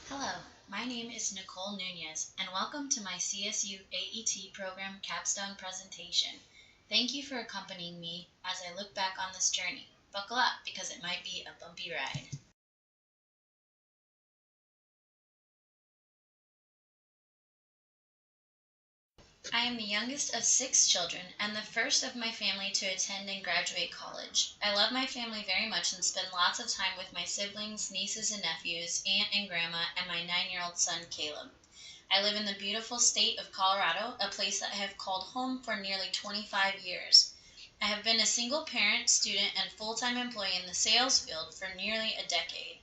Hello, my name is Nicole Nunez, and welcome to my CSU AET program Capstone Presentation. Thank you for accompanying me as I look back on this journey. Buckle up because it might be a bumpy ride. I am the youngest of 6 children and the first of my family to attend and graduate college. I love my family very much and spend lots of time with my siblings, nieces and nephews, aunt and grandma, and my 9-year-old son Caleb. I live in the beautiful state of Colorado, a place that I have called home for nearly 25 years. I have been a single parent, student, and full-time employee in the sales field for nearly a decade.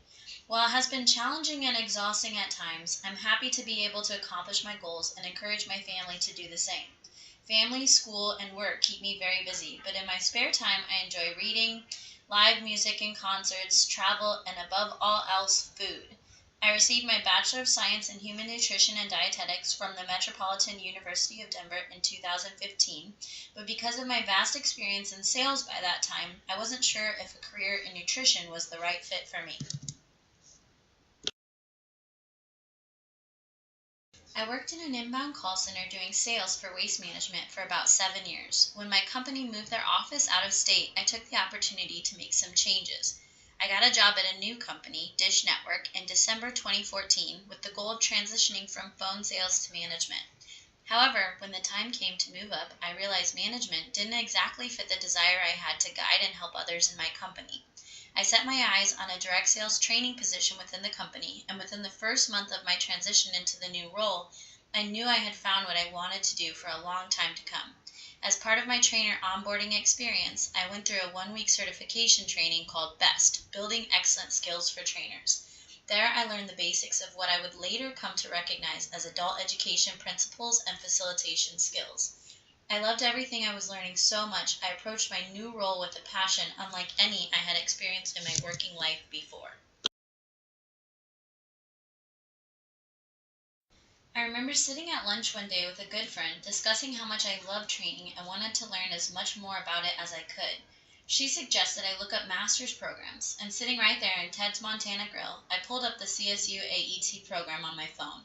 While it has been challenging and exhausting at times, I'm happy to be able to accomplish my goals and encourage my family to do the same. Family, school, and work keep me very busy, but in my spare time I enjoy reading, live music and concerts, travel, and above all else, food. I received my Bachelor of Science in Human Nutrition and Dietetics from the Metropolitan University of Denver in 2015, but because of my vast experience in sales by that time, I wasn't sure if a career in nutrition was the right fit for me. I worked in an inbound call center doing sales for waste management for about 7 years. When my company moved their office out of state, I took the opportunity to make some changes. I got a job at a new company, Dish Network, in December 2014 with the goal of transitioning from phone sales to management. However, when the time came to move up, I realized management didn't exactly fit the desire I had to guide and help others in my company. I set my eyes on a direct sales training position within the company, and within the first month of my transition into the new role, I knew I had found what I wanted to do for a long time to come. As part of my trainer onboarding experience, I went through a 1-week certification training called BEST, Building Excellent Skills for Trainers. There I learned the basics of what I would later come to recognize as adult education principles and facilitation skills. I loved everything I was learning so much, I approached my new role with a passion unlike any I had experienced in my working life before. I remember sitting at lunch one day with a good friend, discussing how much I loved training and wanted to learn as much more about it as I could. She suggested I look up master's programs, and sitting right there in Ted's Montana Grill, I pulled up the CSU AET program on my phone.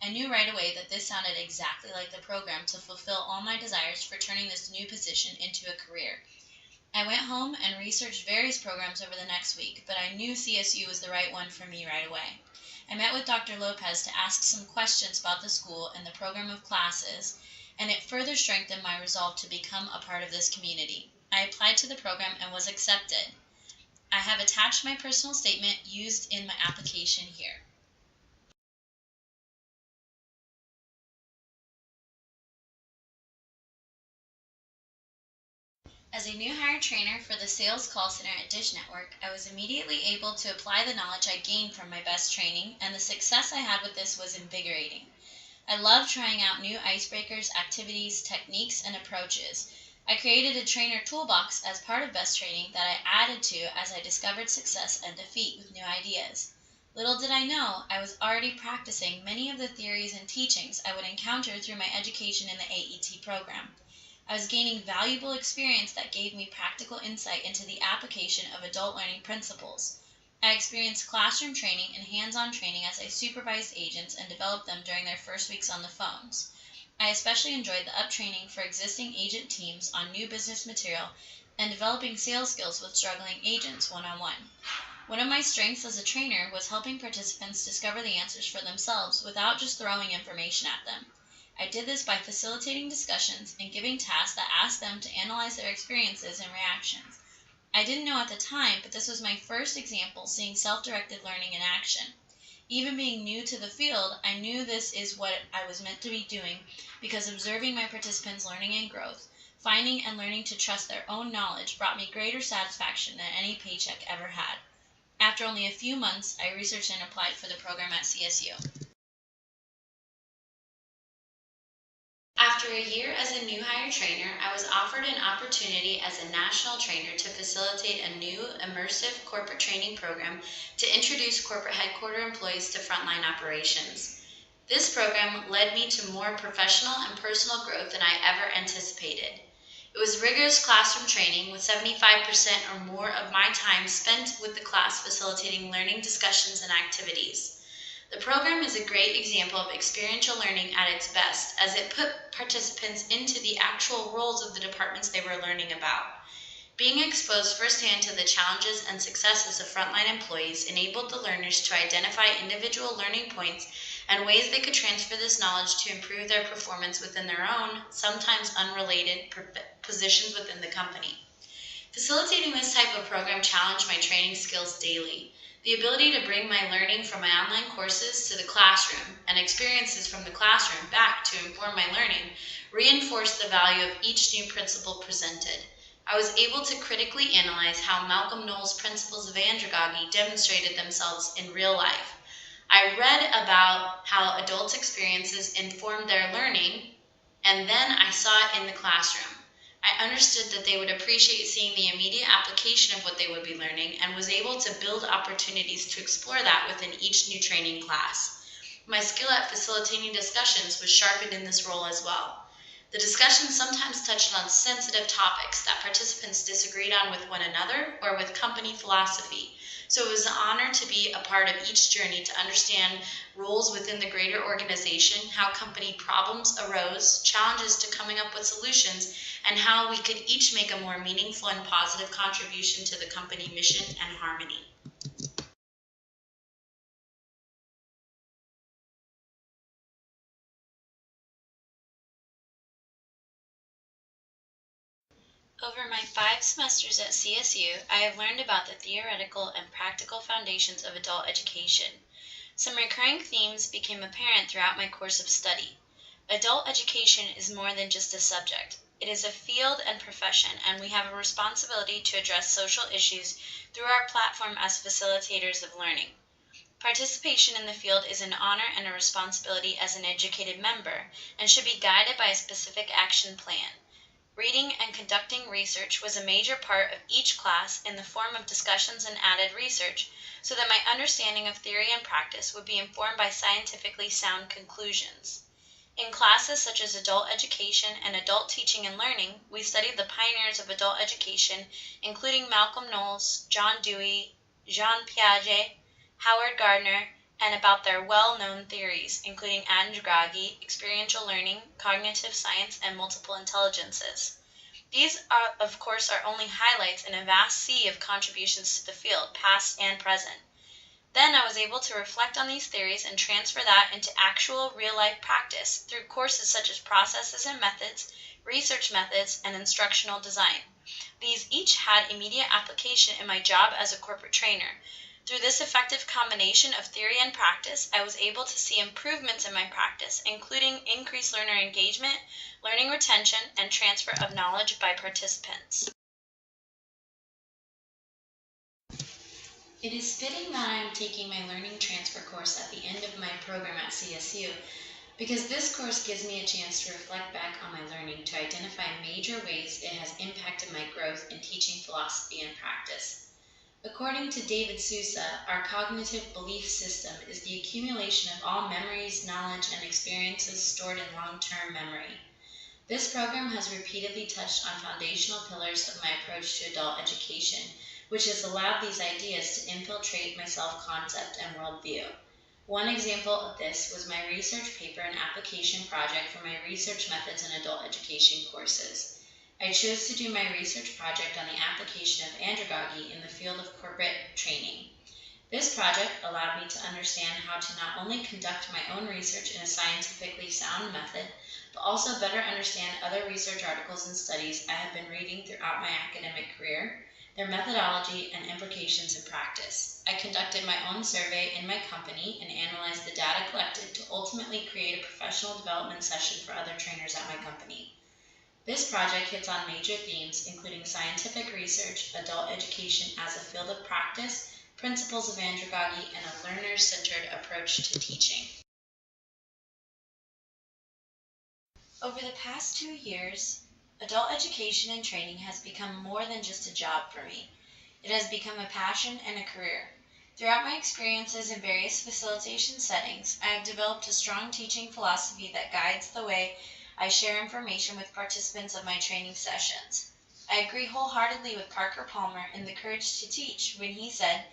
I knew right away that this sounded exactly like the program to fulfill all my desires for turning this new position into a career. I went home and researched various programs over the next week, but I knew CSU was the right one for me right away. I met with Dr. Lopez to ask some questions about the school and the program of classes, and it further strengthened my resolve to become a part of this community. I applied to the program and was accepted. I have attached my personal statement used in my application here. As a new hire trainer for the sales call center at Dish Network, I was immediately able to apply the knowledge I gained from my best training, and the success I had with this was invigorating. I love trying out new icebreakers, activities, techniques, and approaches. I created a trainer toolbox as part of best training that I added to as I discovered success and defeat with new ideas. Little did I know, I was already practicing many of the theories and teachings I would encounter through my education in the AET program. I was gaining valuable experience that gave me practical insight into the application of adult learning principles. I experienced classroom training and hands-on training as I supervised agents and developed them during their first weeks on the phones. I especially enjoyed the uptraining for existing agent teams on new business material and developing sales skills with struggling agents one-on-one. One of my strengths as a trainer was helping participants discover the answers for themselves without just throwing information at them. I did this by facilitating discussions and giving tasks that asked them to analyze their experiences and reactions. I didn't know at the time, but this was my first example seeing self-directed learning in action. Even being new to the field, I knew this is what I was meant to be doing because observing my participants' learning and growth, finding and learning to trust their own knowledge brought me greater satisfaction than any paycheck ever had. After only a few months, I researched and applied for the program at CSU. After a year as a new hire trainer, I was offered an opportunity as a national trainer to facilitate a new immersive corporate training program to introduce corporate headquarter employees to frontline operations. This program led me to more professional and personal growth than I ever anticipated. It was rigorous classroom training with 75% or more of my time spent with the class facilitating learning discussions and activities. The program is a great example of experiential learning at its best, as it put participants into the actual roles of the departments they were learning about. Being exposed firsthand to the challenges and successes of frontline employees enabled the learners to identify individual learning points and ways they could transfer this knowledge to improve their performance within their own, sometimes unrelated, positions within the company. Facilitating this type of program challenged my training skills daily. The ability to bring my learning from my online courses to the classroom and experiences from the classroom back to inform my learning reinforced the value of each new principle presented. I was able to critically analyze how Malcolm Knowles' principles of andragogy demonstrated themselves in real life. I read about how adults' experiences informed their learning, and then I saw it in the classroom. I understood that they would appreciate seeing the immediate application of what they would be learning and was able to build opportunities to explore that within each new training class. My skill at facilitating discussions was sharpened in this role as well. The discussions sometimes touched on sensitive topics that participants disagreed on with one another or with company philosophy. So it was an honor to be a part of each journey to understand roles within the greater organization, how company problems arose, challenges to coming up with solutions, and how we could each make a more meaningful and positive contribution to the company mission and harmony. Over my 5 semesters at CSU, I have learned about the theoretical and practical foundations of adult education. Some recurring themes became apparent throughout my course of study. Adult education is more than just a subject. It is a field and profession, and we have a responsibility to address social issues through our platform as facilitators of learning. Participation in the field is an honor and a responsibility as an educated member, and should be guided by a specific action plan. Reading and conducting research was a major part of each class in the form of discussions and added research, so that my understanding of theory and practice would be informed by scientifically sound conclusions. In classes such as adult education and adult teaching and learning, we studied the pioneers of adult education, including Malcolm Knowles, John Dewey, Jean Piaget, Howard Gardner, and about their well-known theories, including andragogy, experiential learning, cognitive science, and multiple intelligences. These, of course, are only highlights in a vast sea of contributions to the field, past and present. Then I was able to reflect on these theories and transfer that into actual real-life practice through courses such as processes and methods, research methods, and instructional design. These each had immediate application in my job as a corporate trainer. Through this effective combination of theory and practice, I was able to see improvements in my practice, including increased learner engagement, learning retention, and transfer of knowledge by participants. It is fitting that I am taking my learning transfer course at the end of my program at CSU, because this course gives me a chance to reflect back on my learning to identify major ways it has impacted my growth in teaching philosophy and practice. According to David Sousa, our cognitive belief system is the accumulation of all memories, knowledge, and experiences stored in long-term memory. This program has repeatedly touched on foundational pillars of my approach to adult education, which has allowed these ideas to infiltrate my self-concept and worldview. One example of this was my research paper and application project for my research methods in adult education courses. I chose to do my research project on the application of andragogy in the field of corporate training. This project allowed me to understand how to not only conduct my own research in a scientifically sound method, but also better understand other research articles and studies I have been reading throughout my academic career, their methodology and implications in practice. I conducted my own survey in my company and analyzed the data collected to ultimately create a professional development session for other trainers at my company. This project hits on major themes, including scientific research, adult education as a field of practice, principles of andragogy, and a learner-centered approach to teaching. Over the past 2 years, adult education and training has become more than just a job for me. It has become a passion and a career. Throughout my experiences in various facilitation settings, I have developed a strong teaching philosophy that guides the way I share information with participants of my training sessions. I agree wholeheartedly with Parker Palmer in The Courage to Teach when he said,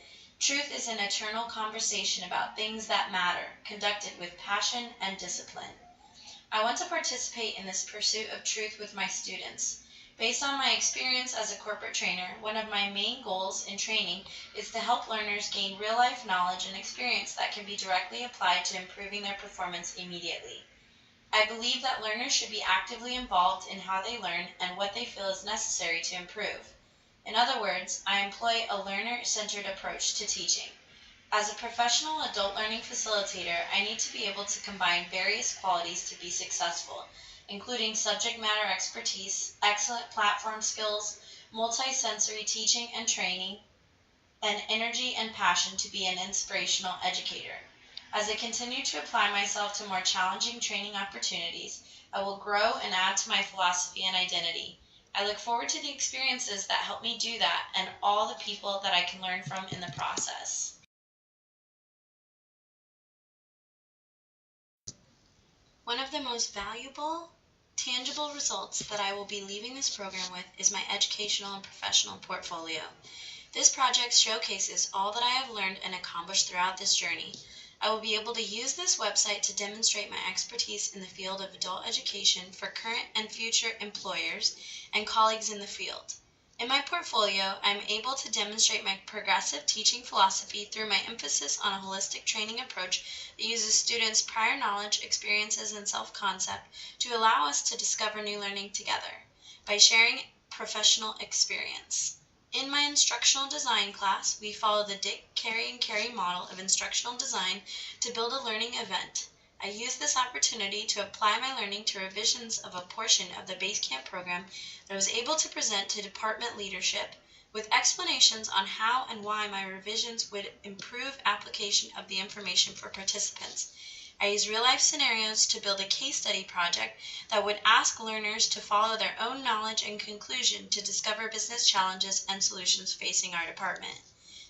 Truth is an eternal conversation about things that matter, conducted with passion and discipline. I want to participate in this pursuit of truth with my students. Based on my experience as a corporate trainer, one of my main goals in training is to help learners gain real-life knowledge and experience that can be directly applied to improving their performance immediately. I believe that learners should be actively involved in how they learn and what they feel is necessary to improve. In other words, I employ a learner-centered approach to teaching. As a professional adult learning facilitator, I need to be able to combine various qualities to be successful, including subject matter expertise, excellent platform skills, multisensory teaching and training, and energy and passion to be an inspirational educator. As I continue to apply myself to more challenging training opportunities, I will grow and add to my philosophy and identity. I look forward to the experiences that help me do that and all the people that I can learn from in the process. One of the most valuable, tangible results that I will be leaving this program with is my educational and professional portfolio. This project showcases all that I have learned and accomplished throughout this journey. I will be able to use this website to demonstrate my expertise in the field of adult education for current and future employers and colleagues in the field. In my portfolio, I am able to demonstrate my progressive teaching philosophy through my emphasis on a holistic training approach that uses students' prior knowledge, experiences, and self-concept to allow us to discover new learning together by sharing professional experience. In my instructional design class, we follow the Dick, Carey, and Carey model of instructional design to build a learning event. I use this opportunity to apply my learning to revisions of a portion of the Basecamp program that I was able to present to department leadership with explanations on how and why my revisions would improve application of the information for participants. I use real-life scenarios to build a case study project that would ask learners to follow their own knowledge and conclusion to discover business challenges and solutions facing our department.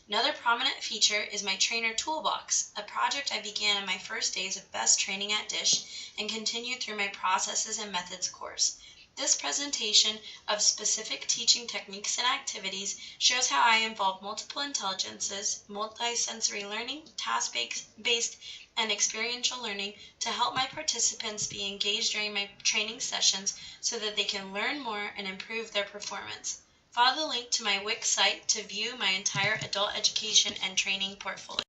Another prominent feature is my Trainer Toolbox, a project I began in my first days of Best Training at DISH and continued through my Processes and Methods course. This presentation of specific teaching techniques and activities shows how I involve multiple intelligences, multisensory learning, task-based, and experiential learning to help my participants be engaged during my training sessions so that they can learn more and improve their performance. Follow the link to my Wix site to view my entire adult education and training portfolio.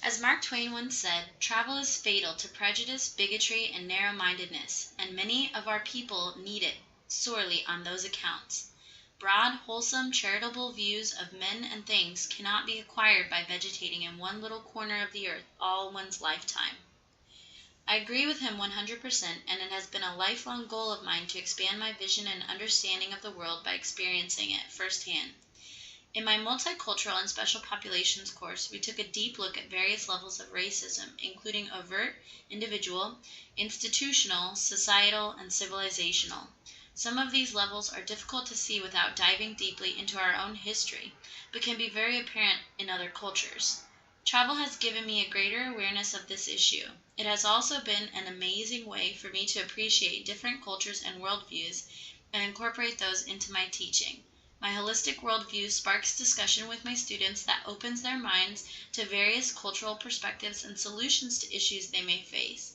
As Mark Twain once said, travel is fatal to prejudice, bigotry, and narrow-mindedness, and many of our people need it sorely on those accounts. Broad, wholesome, charitable views of men and things cannot be acquired by vegetating in one little corner of the earth all one's lifetime. I agree with him 100%, and it has been a lifelong goal of mine to expand my vision and understanding of the world by experiencing it firsthand. In my Multicultural and Special Populations course, we took a deep look at various levels of racism, including overt, individual, institutional, societal, and civilizational. Some of these levels are difficult to see without diving deeply into our own history, but can be very apparent in other cultures. Travel has given me a greater awareness of this issue. It has also been an amazing way for me to appreciate different cultures and worldviews and incorporate those into my teaching. My holistic worldview sparks discussion with my students that opens their minds to various cultural perspectives and solutions to issues they may face.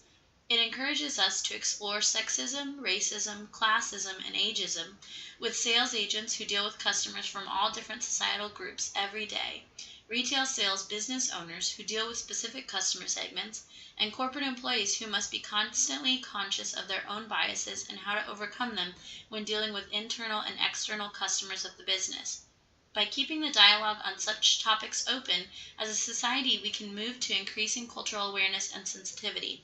It encourages us to explore sexism, racism, classism, and ageism with sales agents who deal with customers from all different societal groups every day, retail sales business owners who deal with specific customer segments, and corporate employees who must be constantly conscious of their own biases and how to overcome them when dealing with internal and external customers of the business. By keeping the dialogue on such topics open, as a society we can move to increasing cultural awareness and sensitivity.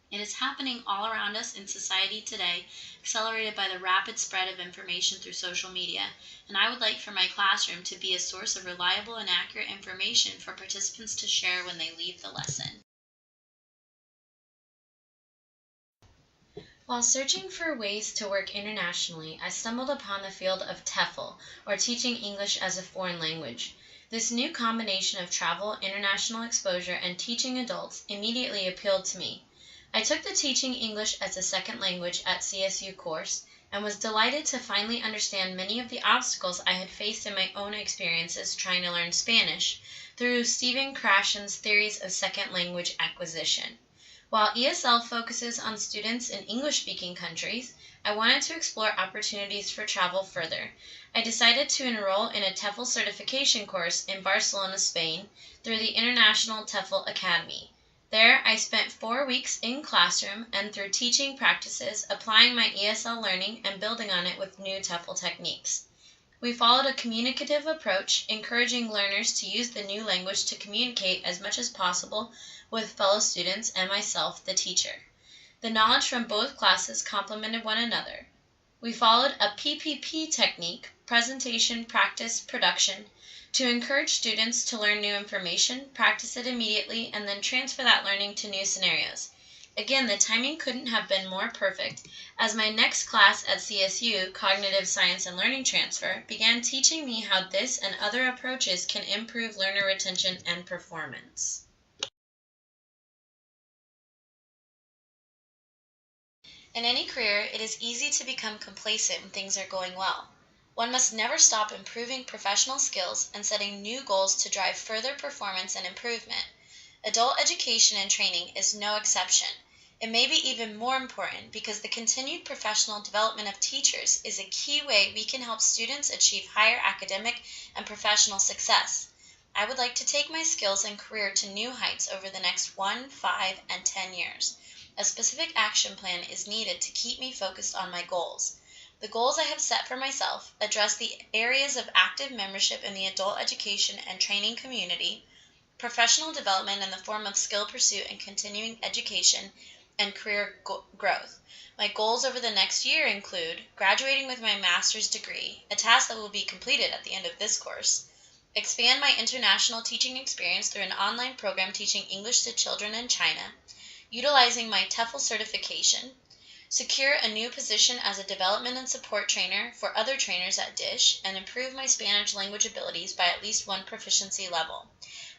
It is happening all around us in society today, accelerated by the rapid spread of information through social media, and I would like for my classroom to be a source of reliable and accurate information for participants to share when they leave the lesson. While searching for ways to work internationally, I stumbled upon the field of TEFL, or Teaching English as a Foreign Language. This new combination of travel, international exposure, and teaching adults immediately appealed to me. I took the Teaching English as a Second Language at CSU course and was delighted to finally understand many of the obstacles I had faced in my own experiences trying to learn Spanish through Stephen Krashen's theories of second language acquisition. While ESL focuses on students in English-speaking countries, I wanted to explore opportunities for travel further. I decided to enroll in a TEFL certification course in Barcelona, Spain, through the International TEFL Academy. There, I spent 4 weeks in classroom and through teaching practices, applying my ESL learning and building on it with new TEFL techniques. We followed a communicative approach, encouraging learners to use the new language to communicate as much as possible with fellow students and myself, the teacher. The knowledge from both classes complemented one another. We followed a PPP technique, presentation, practice, production, to encourage students to learn new information, practice it immediately, and then transfer that learning to new scenarios. Again, the timing couldn't have been more perfect, as my next class at CSU, Cognitive Science and Learning Transfer, began teaching me how this and other approaches can improve learner retention and performance. In any career, it is easy to become complacent when things are going well. One must never stop improving professional skills and setting new goals to drive further performance and improvement. Adult education and training is no exception. It may be even more important because the continued professional development of teachers is a key way we can help students achieve higher academic and professional success. I would like to take my skills and career to new heights over the next 1, 5, and 10 years. A specific action plan is needed to keep me focused on my goals. The goals I have set for myself address the areas of active membership in the adult education and training community, professional development in the form of skill pursuit and continuing education, and career growth. My goals over the next year include graduating with my master's degree, a task that will be completed at the end of this course, expand my international teaching experience through an online program teaching English to children in China, utilizing my TEFL certification, secure a new position as a development and support trainer for other trainers at DISH, and improve my Spanish language abilities by at least one proficiency level.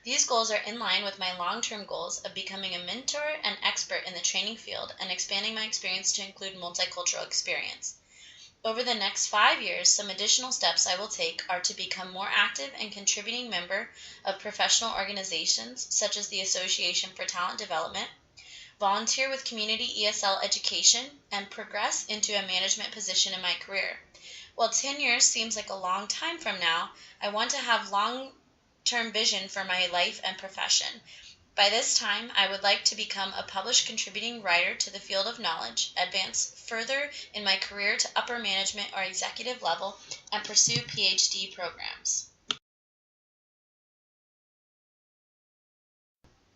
These goals are in line with my long-term goals of becoming a mentor and expert in the training field and expanding my experience to include multicultural experience. Over the next 5 years, some additional steps I will take are to become more active and contributing member of professional organizations such as the Association for Talent Development, volunteer with community ESL education, and progress into a management position in my career. While 10 years seems like a long time from now, I want to have long-term vision for my life and profession. By this time, I would like to become a published contributing writer to the field of knowledge, advance further in my career to upper management or executive level, and pursue PhD programs.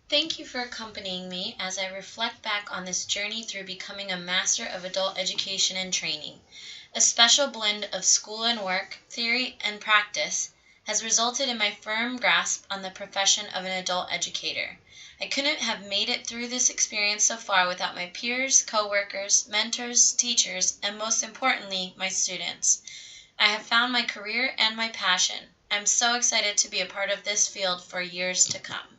Thank you for accompanying me as I reflect back on this journey through becoming a master of adult education and training. A special blend of school and work, theory and practice, has resulted in my firm grasp on the profession of an adult educator. I couldn't have made it through this experience so far without my peers, co-workers, mentors, teachers, and most importantly, my students. I have found my career and my passion. I'm so excited to be a part of this field for years to come.